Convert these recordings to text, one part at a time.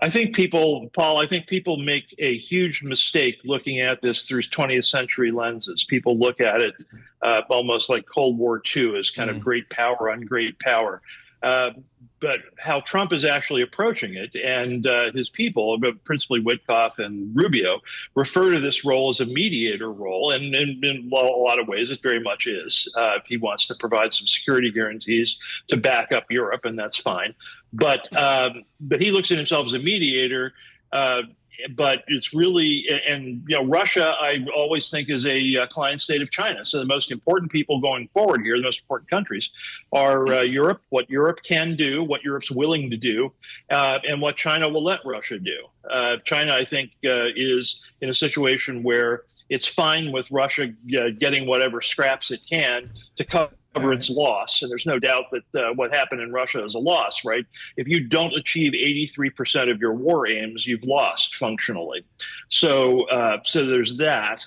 I think people, Paul, I think people make a huge mistake looking at this through 20th century lenses. People look at it almost like Cold War II as kind of great power on great power. But how Trump is actually approaching it, and his people, principally Witkoff and Rubio, refer to this role as a mediator role, and in a lot of ways it very much is. He wants to provide some security guarantees to back up Europe, and that's fine. But he looks at himself as a mediator. But it's really, and Russia, I always think is a client state of China. So the most important people going forward here, the most important countries, are Europe, what Europe can do, what Europe's willing to do, and what China will let Russia do. China, I think, is in a situation where it's fine with Russia getting whatever scraps it can to cover its loss. And there's no doubt that what happened in Russia is a loss, right? If you don't achieve 83% of your war aims, you've lost functionally. So there's that.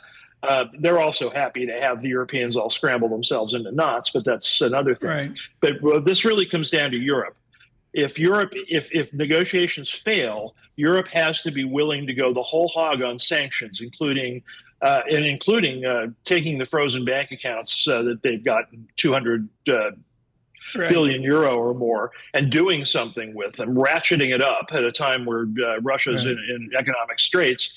They're also happy to have the Europeans all scramble themselves into knots, but that's another thing. Right. But this really comes down to Europe. If negotiations fail, Europe has to be willing to go the whole hog on sanctions, including taking the frozen bank accounts that they've got 200 billion euro or more, and doing something with them, ratcheting it up at a time where Russia's in economic straits.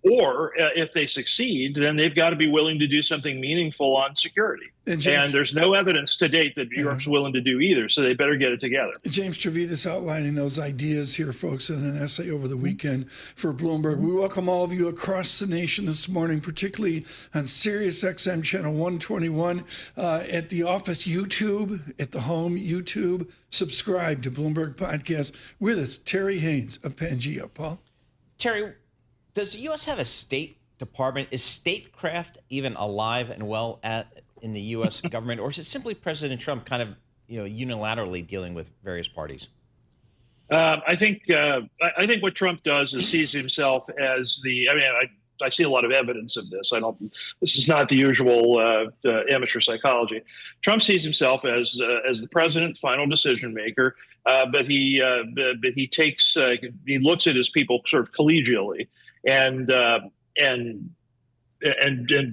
Or if they succeed, then they've got to be willing to do something meaningful on security. And there's no evidence to date that Europe's willing to do either, so they better get it together. James Trevitas outlining those ideas here, folks, in an essay over the weekend for Bloomberg. We welcome all of you across the nation this morning, particularly on Sirius XM Channel 121, at the office YouTube, at the home YouTube. Subscribe to Bloomberg Podcast. With us, Terry Haines of Pangaea. Paul? Terry, does the U.S. have a State Department? Is statecraft even alive and well in the U.S. government, or is it simply President Trump kind of unilaterally dealing with various parties? I think what Trump does is sees himself as I see a lot of evidence of this. This is not the usual amateur psychology. Trump sees himself as the president, final decision maker, but he looks at his people sort of collegially and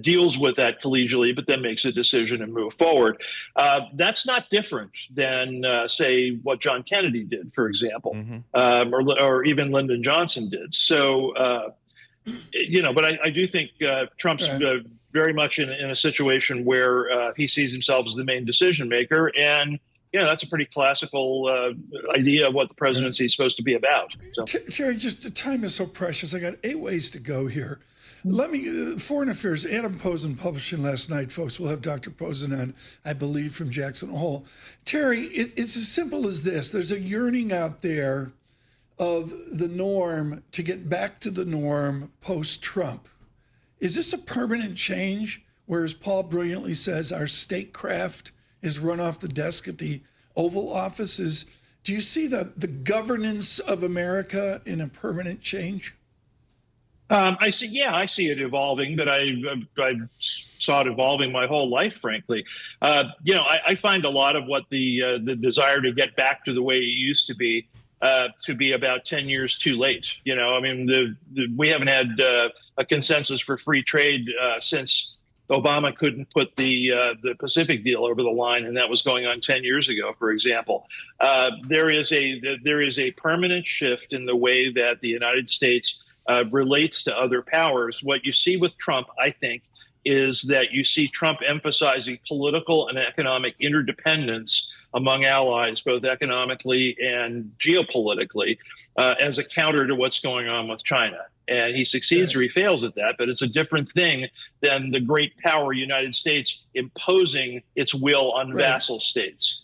deals with that collegially, but then makes a decision and move forward. That's not different than, say, what John Kennedy did, for example, or even Lyndon Johnson did. So, but I do think Trump's very much in a situation where he sees himself as the main decision maker, and that's a pretty classical idea of what the presidency is supposed to be about. So. Terry, just the time is so precious. I got 8 ways to go here. Foreign Affairs, Adam Posen publishing last night, folks. We'll have Dr. Posen on, I believe, from Jackson Hole. Terry, it's as simple as this. There's a yearning out there of the norm to get back to the norm post-Trump. Is this a permanent change? Whereas Paul brilliantly says our statecraft is run off the desk at the Oval Office. Do you see the governance of America in a permanent change? I see it evolving, but I saw it evolving my whole life, frankly. I find a lot of what the desire to get back to the way it used to be about 10 years too late. We haven't had a consensus for free trade since Obama couldn't put the Pacific deal over the line, and that was going on 10 years ago, for example. There is a permanent shift in the way that the United States relates to other powers. What you see with Trump, I think, is that you see Trump emphasizing political and economic interdependence among allies, both economically and geopolitically, as a counter to what's going on with China. And he succeeds or he fails at that, but it's a different thing than the great power United States imposing its will on vassal states.